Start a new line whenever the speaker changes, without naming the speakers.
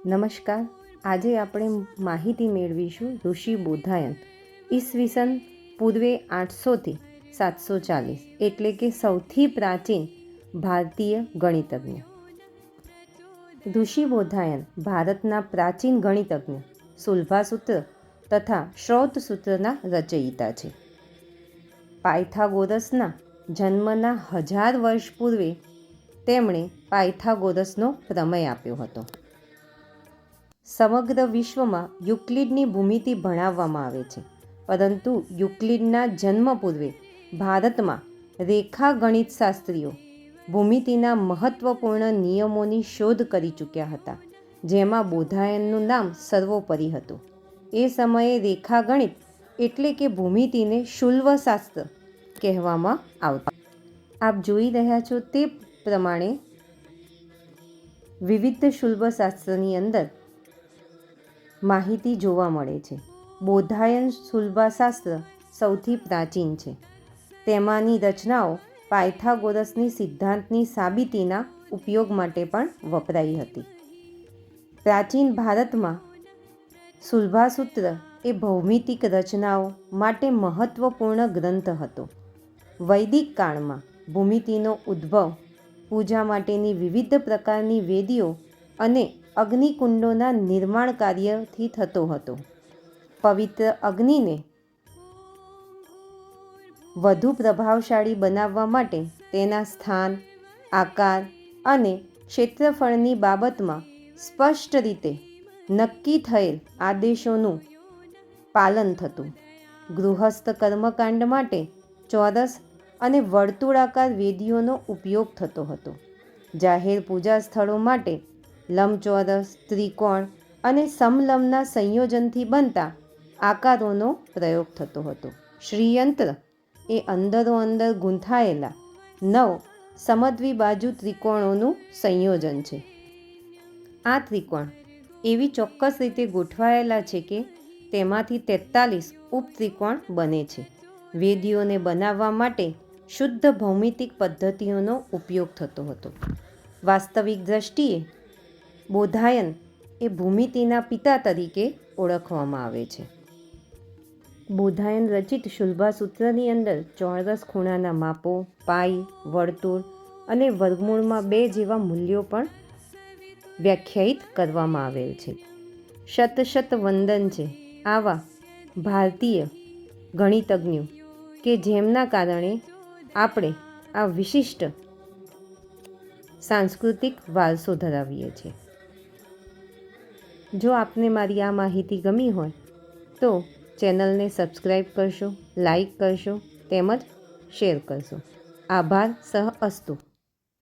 નમસ્કાર. આજે આપણે માહિતી મેળવીશું ઋષિ બોધાયન ઈસવીસન પૂર્વે 800થી 740 એટલે કે સૌથી પ્રાચીન ભારતીય ગણિતજ્ઞ. ઋષિ બોધાયન ભારતના પ્રાચીન ગણિતજ્ઞ, શુલ્ભાસૂત્ર તથા શ્રૌતસૂત્રના રચયિતા છે. પાયથાગોરસના જન્મના 1000 વર્ષ પૂર્વે તેમણે પાયથાગોરસનો પ્રમેય આપ્યો હતો. સમગ્ર વિશ્વમાં યુક્લિડની ભૂમિતિ ભણાવવામાં આવે છે, પરંતુ યુક્લિડના જન્મ પૂર્વે ભારતમાં રેખા ગણિતશાસ્ત્રીઓ ભૂમિતિના મહત્વપૂર્ણ નિયમોની શોધ કરી ચૂક્યા હતા, જેમાં બોધાયનનું નામ સર્વોપરી હતું. એ સમયે રેખા ગણિત એટલે કે ભૂમિતિને શુલ્વશાસ્ત્ર કહેવામાં આવતું. આપ જોઈ રહ્યા છો તે પ્રમાણે વિવિધ શુલ્બશાસ્ત્રની અંદર માહિતી જોવા મળે છે. બોધાયન શુલ્બશાસ્ત્ર સૌથી પ્રાચીન છે. તેમાંની રચનાઓ પાયથાગોરસની સિદ્ધાંતની સાબિતીના ઉપયોગ માટે પણ વપરાઈ હતી. પ્રાચીન ભારતમાં શુલ્ભાસૂત્ર એ ભૌમિતિક રચનાઓ માટે મહત્વપૂર્ણ ગ્રંથ હતો. વૈદિક કાળમાં ભૂમિતિનો ઉદ્ભવ પૂજા માટેની વિવિધ પ્રકારની વેદીઓ અને અગ્નિકુંડોના નિર્માણ કાર્યથી થતો હતો. પવિત્ર અગ્નિને વધુ પ્રભાવશાળી બનાવવા માટે તેના સ્થાન, આકાર અને ક્ષેત્રફળની બાબતમાં સ્પષ્ટ રીતે નક્કી થયેલ આદેશોનું પાલન થતું. ગૃહસ્થ કર્મકાંડ માટે ચોરસ અને વર્તુળાકાર વેદીઓનો ઉપયોગ થતો હતો. જાહેર પૂજા સ્થળો માટે લંબચોરસ, ત્રિકોણ અને સમલંબના સંયોજનથી બનતા આકારોનો પ્રયોગ થતો હતો. શ્રીયંત્ર એ અંદરોઅંદર ગૂંથાયેલા 9 સમદ્વિબાજુ ત્રિકોણોનું સંયોજન છે. આ ત્રિકોણ એવી ચોક્કસ રીતે ગોઠવાયેલા છે કે તેમાંથી 43 ઉપત્રિકોણ બને છે. વેદીઓને બનાવવા માટે શુદ્ધ ભૌમિતિક પદ્ધતિઓનો ઉપયોગ થતો હતો. વાસ્તવિક દ્રષ્ટિએ બોધાયન એ ભૂમિતિના પિતા તરીકે ઓળખવામાં આવે છે. બોધાયન રચિત શુલ્ભાસૂત્રની અંદર ચોરસ ખૂણાના માપો, પાઈ, વર્તુળ અને વર્ગમૂળમાં 2 જેવા મૂલ્યો પણ વ્યાખ્યાયિત કરવામાં આવેલ છે. શત વંદન છે આવા ભારતીય ગણિતજ્ઞો કે જેમના કારણે આપણે આ વિશિષ્ટ સાંસ્કૃતિક વારસો ધરાવીએ છીએ. જો આપને મારી આ માહિતી ગમી હોય તો ચેનલને સબસ્ક્રાઈબ કરશો, લાઈક કરશો તેમજ શેર કરશો. આભાર. સહ અસ્તુ.